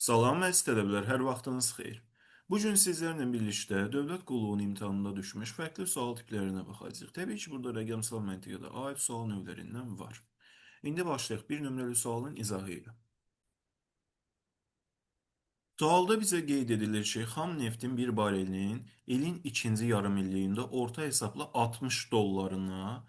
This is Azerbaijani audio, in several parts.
Salam və istədəblər, hər vaxtınız xeyir. Bu gün sizlərlə birlikdə dövlət qulluğunun imtahanında düşmüş fərqli sual tiplərinə baxacağıq. Təbii ki, burada rəqəmsal məntiqə aid sual növlərindən var. İndi başlayaq bir nömrəli sualın izahı ilə. Sualda bizə qeyd edilir ki, xam neftin bir barelinin ilin ikinci yarımilliyində orta hesabla 60 dollarına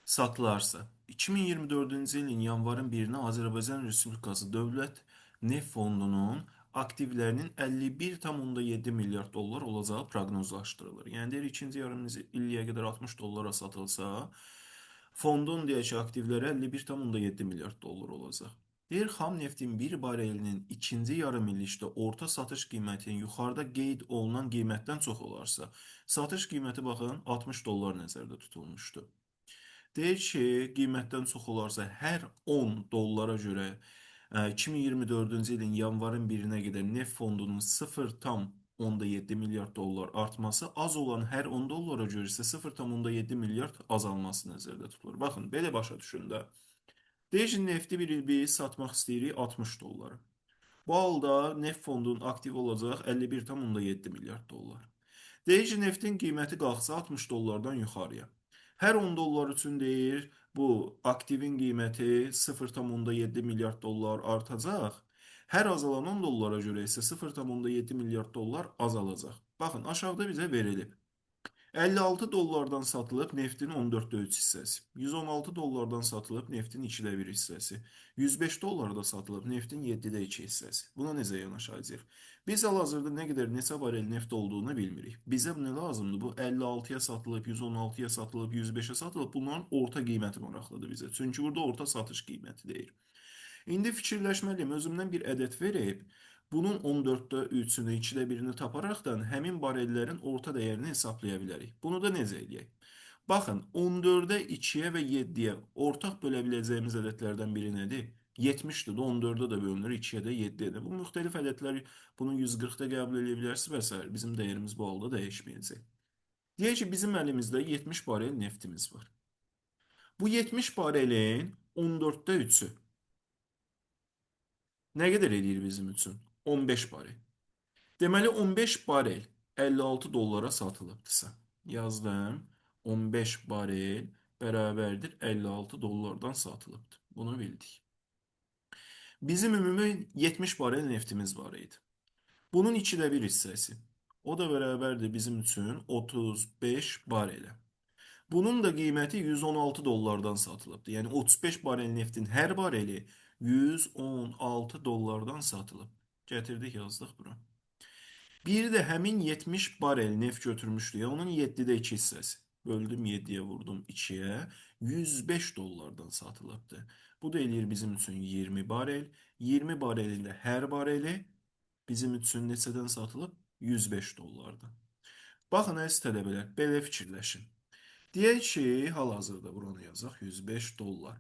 satılarsa, 2024-cü ilin yanvarın 1-nə Azərbaycan Respublikası Dövlət Neft Fondunun aktivlərinin 51,7 milyard dollar olacağı proqnozlaşdırılır. Yəni deyir, ikinci yarım illiyə qədər 60 dollara satılsa, fondun deyək ki, aktivləri 51,7 milyard dollar olacaq. Deyir, xam neftin bir barelinin ikinci yarım illikdə orta satış qiyməti yuxarıda qeyd olunan qiymətdən çox olarsa, satış qiyməti baxın 60 dollar nəzərdə tutulmuşdu. Deyir ki, qiymətdən çox olarsa hər 10 dollara görə 2024-cü ilin yanvarın 1-nə qədər neft fondunun 0,7 milyard dollar artması, az olan hər 10 dollara görə isə 0,7 milyard azalması nəzərdə tutulur. Baxın, belə başa düşün də. Deyir ki, nefti bir il biz satmaq istəyirik 60 dollara. Bu halda neft fondunun aktiv olacaq 51,7 milyard dollar. Deyir ki, neftin qiyməti qalxsa 60 dollardan yuxarıya. Hər 10 dollar üçün deyir, bu aktivin qiyməti 0,7 milyard dollar artacaq. Hər azalan 10 dollara görə isə 0,7 milyard dollar azalacaq. Baxın, aşağıda bizə verilib. 56 dollardan satılıb neftin 14'də 3 hissəsi. 116 dollardan satılıb neftin 2'də 1 hissəsi. 105 dollarda satılıb neftin 7'də 2 hissəsi. Buna necə yanaşacağıq? Biz hal-hazırda nə qədər neçə barel neft olduğunu bilmirik. Bizə nə lazımdır? Bu 56'ya satılıb, 116'ya satılıb, 105'e satılıb. Bunların orta qiyməti maraqlıdır bizə. Çünki burada orta satış qiyməti deyir. İndi fikirləşməliyim, özümdən bir ədəd verib, bunun 14'də 3'ünü, 2'də 1'ini taparaqdan həmin barellərin orta dəyərini hesablaya bilərik. Bunu da necə eləyək? Baxın, 14'ə 2'yə və 7'yə ortaq bölə biləcəyimiz ədədlərdən biri nədir? 70'dir. 14'ə də bölünür, 2'yə də 7'yə də. Bu müxtəlif ədədlər bunu 140'da qəbul edə bilərsiniz və s. Bizim dəyərimiz bu halda dəyişməyəcək. Deyək ki, bizim əlimizdə 70 barel neftimiz var. Bu 70 barelin 14'də 3'ü nə qədər edir bizim üçün? 15 barel. Deməli 15 barel 56 dollara satılıbdırsa, yazdım. 15 barel bərabərdir 56 dollardan satılıbdır. Bunu bildik. Bizim ümumi 70 barel neftimiz var idi. Bunun 2'də 1 hissəsi. O da bərabərdir bizim üçün 35 barelə. Bunun da qiyməti 116 dollardan satılıbdır. Yəni 35 barel neftin hər bareli 116 dollardan satılıb. Gətirdik, yazdıq bura. Bir də həmin 70 barel neft götürmüşdü ya, onun 7'də 2 hissəsi. Böldüm 7'yə, vurdum 2'yə. 105 dollardan satılıbdı. Bu da eləyir bizim üçün 20 barel. 20 barelində hər bareli bizim üçün neçədən satılıb? 105 dollardan. Baxın, əziz tələbələr, belə fikirləşin. Deyək ki, hal-hazırda buranı yazaq 105 dollar.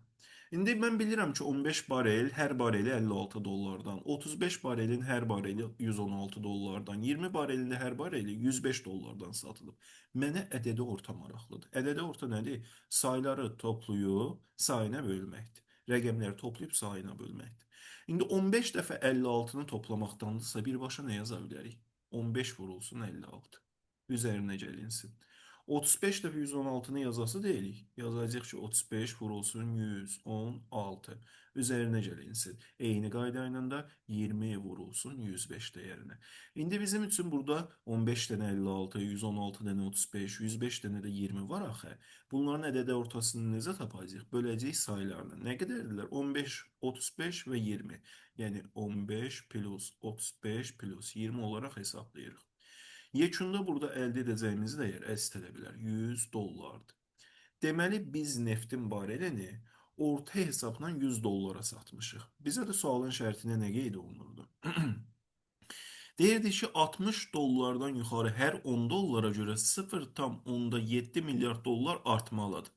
İndi mən bilirəm ki, 15 barel hər bareli 56 dollardan, 35 barelin hər bareli 116 dollardan, 20 barelin də hər bareli 105 dollardan satılıb. Mənə ədədi orta maraqlıdır. Ədədi orta nədir? Sayları toplayıb sayına bölməkdir. Rəqəmləri toplayıb sayına bölməkdir. İndi 15 dəfə 56-nı toplamaqdansa birbaşa nə yaza bilərik? 15 vurulsun 56. Üzərinə gəlinsin. 35 dəfə 116-nı yazası deyilik. Yazacaq ki, 35 vurulsun 116. Üzərinə gəlinsin. Eyni qayda ilə də 20 vurulsun 105 dəyərinə. İndi bizim üçün burada 15 dənə 56, 116 dənə 35, 105 dənə də 20 var axı. Bunların ədədi ortasını necə tapacağıq? Böləcəyik saylarla. Nə qədərdirlər? 15, 35 və 20. Yəni 15 plus 35 plus 20 olaraq hesablayırıq. Yekunda burada əldə edəcəyimiz dəyər, əziz tələbələr, 100 dollardır. Deməli, biz neftin barelini orta hesabla 100 dollara satmışıq. Bizə də sualın şərtinə nə qeyd olunurdu? Deyirdi ki, 60 dollardan yuxarı hər 10 dollara görə 0,7 milyard dollar artmalıdır.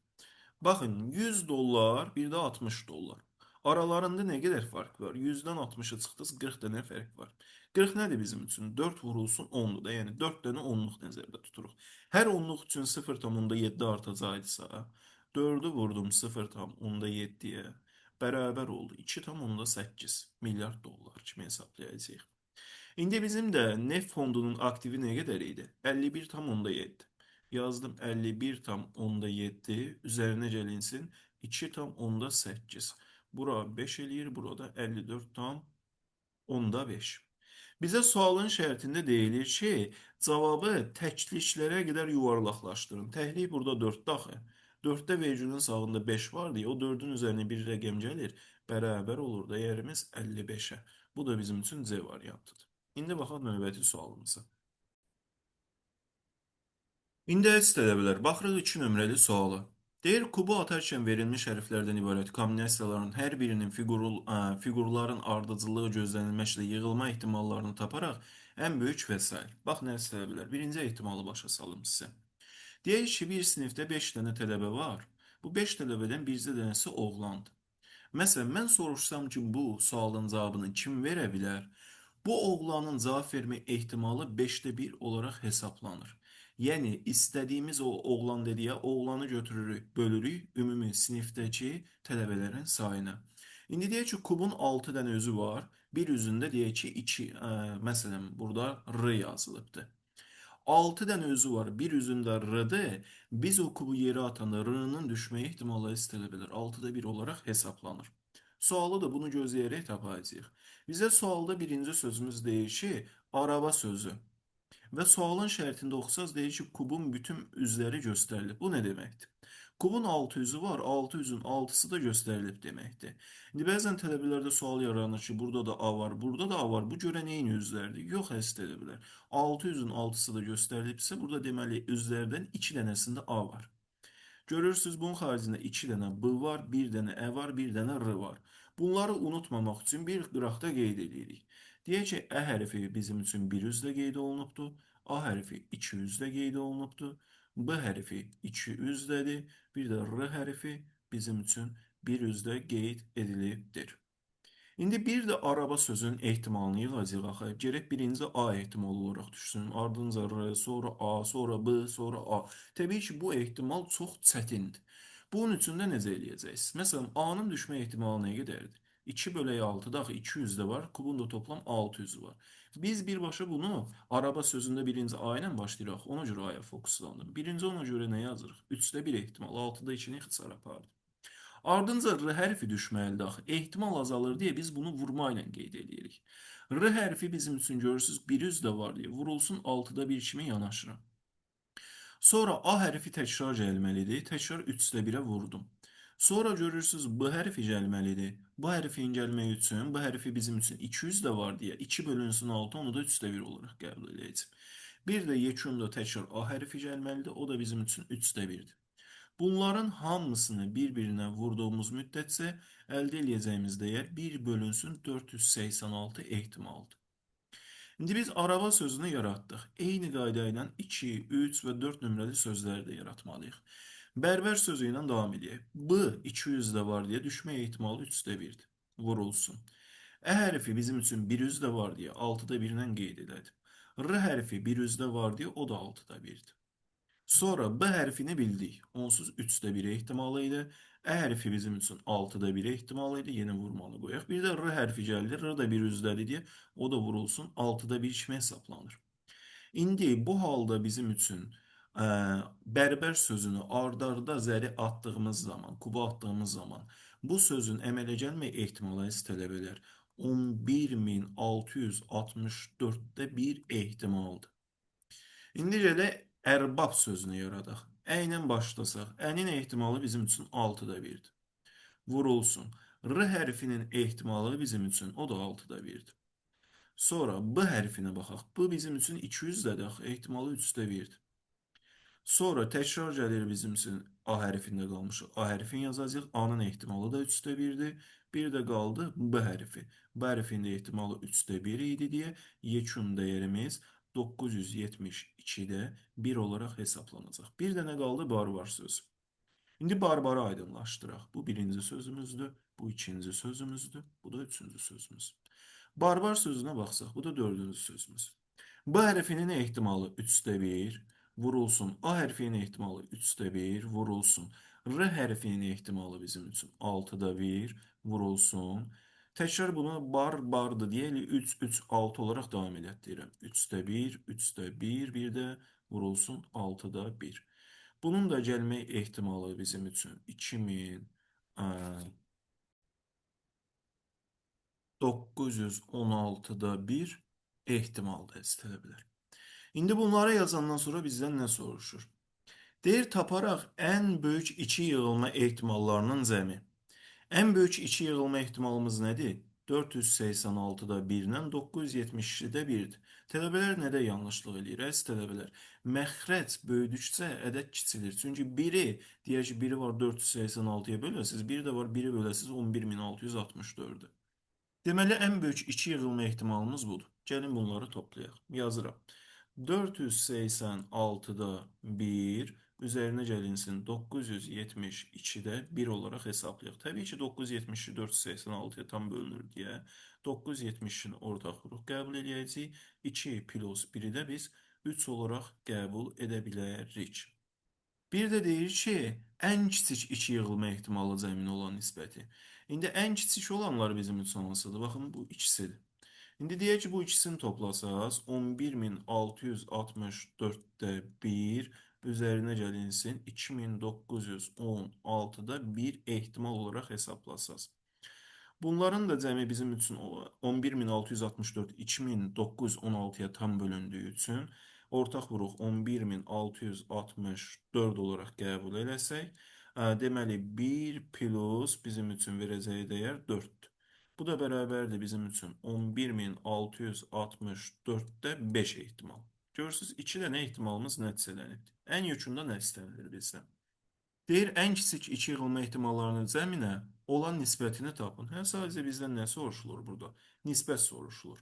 Baxın, 100 dollar, bir də 60 dollar. Aralarında nə qədər fark var? 100-dən 60-a çıxdınız, 40 dənə fərq var. 40 nədir bizim üçün? 4 vurulsun 10'dur da, yəni 4 dənə 10'luq nəzərdə tuturuq. Hər 10'luq üçün 0,7 artacaqdırsa, 4'ü vurdum 0,7'yə, bərabər oldu 2,8 milyard dollar kimi hesablayacağıq. İndi bizim de neft fondunun aktivi ne kadar idi? 51,7. Yazdım 51,7 üzerine gelinsin 2,8. Bura 5 eləyir, burada 54,5. Bize sualın şərtində deyilir ki, cavabı təkliklərə qədər yuvarlaqlaşdırın. Təklik burada 4-də axı. 4-də vergülün sağında 5 var deyə o 4-ün üzərinə bir rəqəm gəlir, bərabər olur. Dəyərimiz 55-ə. Bu da bizim üçün C variantıdır. İndi baxaq növbəti sualımıza. İndi əziz tələbələr, baxırıq 2 nömrəli suala. Deyir, kubu atarkən verilmiş hərflərdən ibarət kombinasiyaların hər birinin fiqurların ardıcıllığı gözlənilməklə yığılma ehtimallarını taparaq ən böyük və sair. Bax, nə əziz tələbələr, birinci ehtimalı başa salım sizə. Deyək ki, bir sinifdə 5 dənə tələbə var. Bu 5 tələbədən bircə dənəsi oğlandır. Məsələn, mən soruşsam ki, bu sualın cavabını kim verə bilər? Bu oğlanın cavab vermə ehtimalı 5'te 1 olarak hesaplanır. Yəni istədiyimiz o oğlan dediyə oğlanı götürürük, bölürük ümumi sinifdəki tələbələrin sayına. İndi deyək ki, kubun 6 dənə özü var. Bir üzündə deyək ki, 2, məsələn, burada R yazılıbdır. 6 dənə özü var. Bir üzündə R-dır. Biz o kubu yerə atanda R-nın düşmə ehtimalı istələ bilər. 6'da 1 olarak hesaplanır. Sualı da bunu gözləyərək tapacağıq. Bizə sualda birinci sözümüz deyir ki, araba sözü. Və sualın şərtində oxusaz deyir ki, kubun bütün üzləri göstərilib. Bu nə deməkdir? Kubun 6 üzü var, 6 üzün 6'sı da göstərilib deməkdir. İndi bəzən tələbələrdə sual yaranır ki, burada da A var, burada da A var. Bu görə neyin üzlərdir? Yox, əziz tələbələr. 6 üzün 6'sı da göstərilibsə, burada deməli üzlərdən 2 dənəsində A var. Görürsünüz bunun xaricində 2 dənə B var, 1 dənə E var, 1 dənə R var. Bunları unutmamaq üçün bir qıraqda qeyd edirik. Deyək ki, Ə hərfi bizim üçün bir üzlə qeyd olunubdur. A hərfi 2 üzlə qeyd olunubdur. B hərfi 2 üzdədir. Bir də R hərfi bizim üçün bir üzdə qeyd edilibdir. İndi bir də araba sözünün ehtimalını yığacağıq axı. Gərək birinci A ehtimalı olaraq düşsün. Ardınca R, sonra A, sonra B, sonra A. Təbii ki, bu ehtimal çox çətindir. Bunun üçün də necə eləyəcəksiniz? Məsələn, A-nın düşmə ehtimalı nə qədərdir? 2 bölək 6'da axı 200 də var. Kubun da toplam 600 var. Biz birbaşa bunu araba sözündə birinci A ilə başlayırıq. Ona görə A-ya fokuslandım. Birinci ona görə nə yazırıq? 3'də 1 ehtimal. 6'da 2-ni ixtisar apardım. Ardınca R hərfi düşməlidir axı. Ehtimal azalır deyə biz bunu vurma ilə qeyd edirik. R hərfi bizim üçün görürsüz bir üzdə var deyə vurulsun 6'da 1 kimi yanaşıram. Sonra A hərfi təkrar gəlməlidir. Təkrar 3'də 1'ə vurdum. Sonra görürsüz B hərfi gəlməlidir. Bu hərfin gəlməyi üçün bu hərfi bizim üçün 200 də var deyə 2 bölünsün 6 onu da 3'də 1 olaraq qəbul edəcəm. Bir də yekunda təkrar A hərfi gəlməlidir. O da bizim üçün 3'də 1'dir. Bunların hamısını bir-birinə vurduğumuz müddətcə əldə edəcəyimiz dəyər 1 bölünsün 486 ehtimaldır. İndi biz araba sözünü yaratdıq. Eyni qayda ilə 2, 3 və 4 nömrəli sözləri də yaratmalıyıq. Bərbər sözü ilə davam edək. B 200-də var deyə düşmə ehtimalı 3'də 1'dir. Vurulsun. Ə hərfi bizim üçün 100-də var deyə 6'da 1-lə qeyd edədim. R hərfi 100-də var deyə o da 6'da 1'dir. Sonra B hərfini bildik. Onsuz 3'də 1 ehtimalı idi. Ə hərfi bizim üçün 6'da 1 ehtimalı idi. Yeni vurmalı qoyaq. Bir də R hərfi gəldi. R da 1 üzdədir deyə o da vurulsun. 6'da 1 kimi hesaplanır. İndi bu halda bizim üçün bərbər sözünü ardarda zəri attığımız zaman, kuba attığımız zaman bu sözün əmələ gəlmə ehtimalı tələbələr 11664'də bir ehtimaldır. İndi gələ ərbab sözünü yaradaq. Ə ilə başlasaq, ənin ehtimalı bizim üçün 6'da 1'dir. Vurulsun. R hərfinin ehtimalı bizim üçün o da 6'da 1'dir. Sonra B hərfinə baxaq. Bu bizim üçün 200-dədir. Ehtimalı 3'də 1'dir. Sonra təkrar gəlir bizim üçün A hərfində qalmış. A hərfini yazacağıq. A-nın ehtimalı da 3'də 1'dir. Bir də qaldı B hərfi. B hərfinin də ehtimalı 3'də 1 idi deyə yekun dəyərimiz 972'də 1 olarak hesaplanacaq. Bir dənə qaldı barbar sözü. İndi barbarı aydınlaşdıraq. Bu birinci sözümüzdür, bu ikinci sözümüzdür, bu da üçüncü sözümüz. Barbar sözünə baxsaq, bu da dördüncü sözümüz. B hərfinin ehtimalı 3'də 1 vurulsun. A hərfinin ehtimalı 3'də 1 vurulsun. R hərfinin ehtimalı bizim üçün 6'da 1 vurulsun. Təkrar bunu bardı deyəli 3, 3, 6 olaraq davam elətdirirəm. 3-də 1, 3-də 1, bir də vurulsun 6-da 1. Bunun da gəlmək ehtimalı bizim üçün 2916'da bir ehtimalda istəyə bilər. İndi bunları yazandan sonra bizdən nə soruşur? Deyir taparaq ən böyük içi yığılma ehtimallarının cəmi. Ən böyük içi yığılma ehtimalımız nədir? 486'da 1-lə 972'də 1-dir. Tələbələr nədə yanlışlıq eləyir? Əziz tələbələr, məxrəc böyüdükcə ədəd kiçilir. Çünki biri, deyək ki, biri var 486-ya böləsiniz, biri də var 1-i böləsiniz 11664-dür. Deməli, ən böyük 2 yığılma ehtimalımız budur. Gəlin bunları toplayaq. Yazıram. 486'da 1 üzərinə gəlinsin 972'də 1 olaraq hesablayaq. Təbii ki, 970'i 486'ya tam bölünür deyə 970'in ortaqlıq qəbul edəcəyik. 2 plus 1-i də biz 3 olaraq qəbul edə bilərik. Bir də deyir ki, ən kiçik 2 yığılma ehtimalı cəmin olan nisbəti. İndi ən kiçik olanlar bizim üçün hansıdır? Baxın, bu ikisidir. İndi deyək ki, bu ikisini toplasaq, 11664'də 1 üzərinə gəlinsin 2916'da 1 ehtimal olaraq hesablasaq. Bunların da cəmi bizim üçün 11664 2916'ya tam bölündüyü üçün ortaq vuruq 11664 olaraq qəbul eləsək, deməli 1 plus bizim üçün verəcəyi dəyər 4-dür. Bu da bərabərdir bizim üçün 11664'də 5 ehtimal. Görürsünüz, 2 dənə ehtimalımız nəticələnib. Ən yekunda nə istənilir bizdən? Deyir, ən kiçik 2 yığılma ehtimallarının cəminə olan nisbətini tapın. Hə, sadəcə bizdən nə soruşulur burada? Nisbət soruşulur.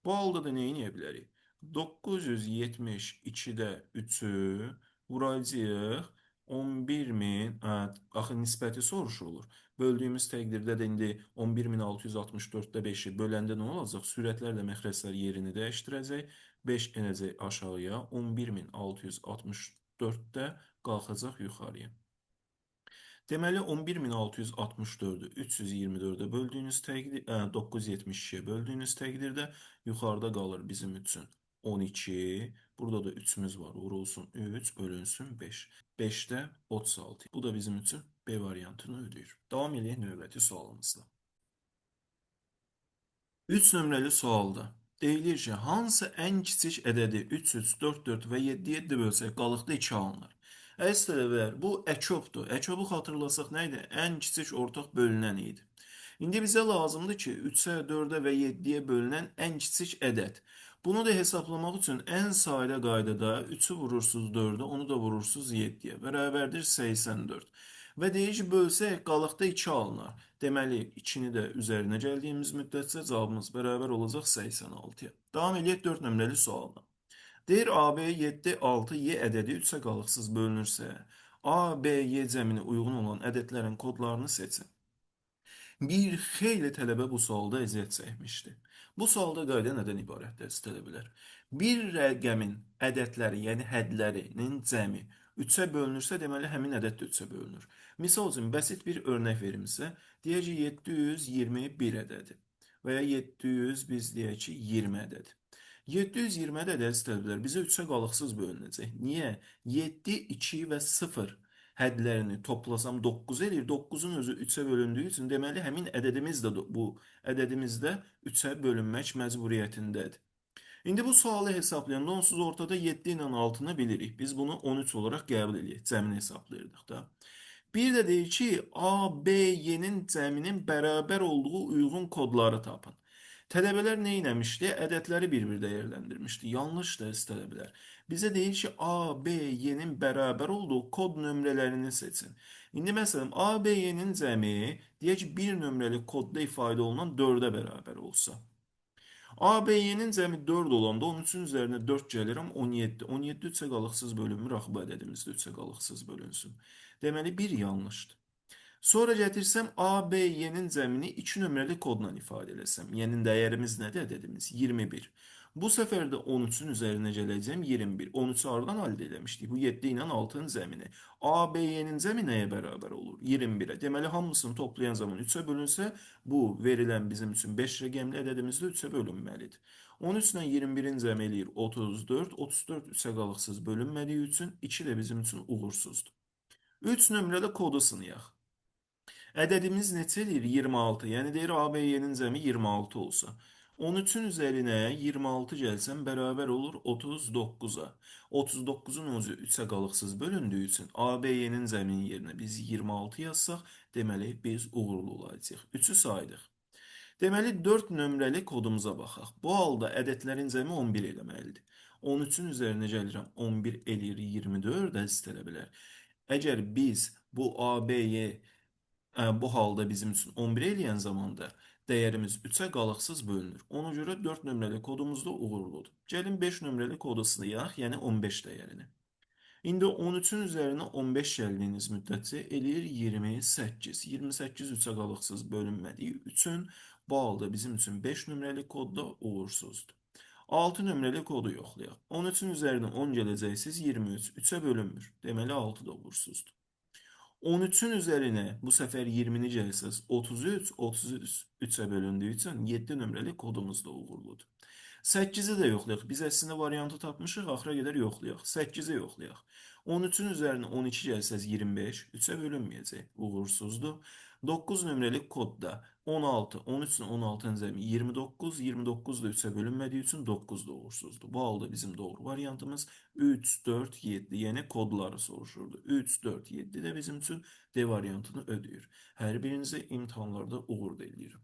Bu halda da nə edə bilərik? 972'də 3'ü vuracağıq 11000, axı nisbəti soruşulur. Böldüyümüz təqdirdə də indi 11664'də 5'i böləndə nə olacaq? Sürətlərlə məxrəclər yerini dəyişdirəcək. 5 enəcək aşağıya, 11664'də qalxacaq yuxarıya. Deməli 11664'ü 324'e böldüyünüz təqdir, 972'ye böldüyünüz təqdirdə yuxarıda qalır bizim üçün 12. Burada da 3'ümüz var. Vurulsun 3 bölünsün 5. 5'də 36. Bu da bizim üçün B variantını ödəyir. Davam edək növbəti sualımızla. 3 nömrəli sualda deyilir ki, hansı ən kiçik ədədi 3, 3, 4, 4 və 7, 7 bölsək qalıqda 2 alınır? Əziz tələbələr, bu əkobdur. Əkobu xatırlasaq nə idi? Ən kiçik ortaq bölünən idi. İndi bizə lazımdır ki, 3-ə, 4-ə və 7-yə bölünən ən kiçik ədəd. Bunu da hesaplamaq üçün ən sadə qaydada 3'ü vurursunuz 4'ə, onu da vurursunuz 7'yə. Bərabərdir 84. Və deyir ki, bölsək qalıqda 2 alınır. Deməli, 2-ni də üzərinə gəldiyimiz müddətcə cavabımız bərabər olacaq 86-ya. Davam edək 4 nömrəli sualına. Deyir AB 7, 6, Y ədədi 3-ə qalıqsız bölünürsə, A, B, Y cəminə uyğun olan ədədlərin kodlarını seçin. Bir xeyli tələbə bu sualda əziyyət çəkmişdi. Bu sualda qayda nədən ibarətdir tələbələr? Bir rəqəmin ədədləri, yəni hədlərinin cəmi 3-ə bölünürsə, deməli həmin ədəd də 3-ə bölünür. Misal üçün, bəsit bir örnək verim sizə. Deyək ki, 721 ədədi və ya 700 biz deyək ki, 20 ədədi. 720 ədədi əziz tələbələr bizə 3-ə qalıqsız bölünəcək. Niyə? 7, 2 və 0 hədlərini toplasam 9 edir. 9'un özü 3'ə bölündüyü üçün deməli həmin ədədimiz də bu ədədimizdə 3'ə bölünmək məcburiyyətindədir. İndi bu sualı hesablayanda onsuz ortada 7 ilə 6'nı bilirik. Biz bunu 13 olaraq qəbul edirik. Cəmini hesablayırdıq da. Bir də deyir ki, A, B, Y-nin cəminin bərabər olduğu uyğun kodları tapın. Tələbələr nə etmişdi? Ədədləri bir-bir dəyərləndirmişdi. Yanlışdır tələbələr. Bizə deyir ki, A, B, Y-nin bərabər olduğu kod nömrələrini seçin. İndi məsələn, A, B, Y-nin cəmi deyək ki, bir nömrəli kodda ifadə olunan 4'ə bərabər olsa. A, B, Y-nin cəmi 4 olanda 13'ün üzərinə 4 gəlirəm 17. 17 3-ə qalıqsız bölünmür, axı bu ədədimiz də 3-ə qalıqsız bölünsün. Deməli, bir yanlışdır. Sonra gətirsəm A, B, Y-nin cəmini 2 nömrəli kodla ifadə eləsəm. Yəni dəyərimiz nədir ədədimiz? 21. Bu sefer de 13'ün üzerine geleceğim 21. 13'ü aradan elde eləmişdik. Bu 7 ile 6'nın zemini. A, B, Y'nin zemi neye beraber olur? 21'e. Deməli hamısını toplayan zaman 3'e bölünsə, bu verilen bizim için 5 rəqəmli ədədimizdə 3'e bölünməlidir. 13 ile 21'in cəmi eləyir 34. 34 3'e qalıqsız bölünmədiyi üçün 2 de bizim için uğursuzdur. 3 nömrəli kodu sınayaq. Ədədimiz neçə eləyir? 26. Yəni deyir ABY-nin cəmi 26 olsa. 13'ün üzərinə 26 gəlsəm bərabər olur 39'a. 39'un özü 3'ə qalıqsız bölündüyü üçün ABY-nin cəminin yerinə biz 26 yazsaq, deməli biz uğurlu olacağıq. 3'ü saydıq. Deməli 4 nömrəli kodumuza baxaq. Bu halda ədədlərin cəmi 11 eləməlidir. 13'ün üzərinə gəlirəm. 11 eləyir 24 əziz tələbələr. Əgər biz bu ABY bu halda bizim için 11 eləyən zamanda değerimiz 3'e qalıqsız bölünür. Ona görə 4 nömrəli kodumuz da uğurludur. Gəlin 5 nömrəli kodu sınayaq, yəni 15 dəyərini. İndi 13'ün üzerine 15 gəldiyiniz müddətcə eləyir 28. 28 3'e qalıqsız bölünmədiyi üçün bu halda bizim için 5 nömrəli kod da uğursuzdur. 6 nömrəli kodu yoxlayaq. 13'ün üzerine 10 gələcəksiniz 23. 3'e bölünmür. Deməli 6 da uğursuzdur. 13'ün üzerine bu sefer 20'ni gelseniz 33, 33 3'e bölündüğü için 7 nömrəli kodumuz da uğurludur. 8'i de yoxlayaq. Biz əslində variantı tapmışıq, axıra qədər yoxlayaq. 8'i yoxlayaq. 13'ün üzerine 12 gəlsəz 25, 3'e bölünməyəcək. Uğursuzdur. 9 nömrəli kodda 16, 13 ile 16'nın cəmi 29, 29 da 3'e bölünmədiyi üçün 9 da uğursuzdur. Bu halda bizim doğru variantımız 3, 4, 7. Yəni kodları soruşurdu. 3, 4, 7 de bizim üçün D variantını ödəyir. Hər birinizə imtahanlarda uğur diləyirəm.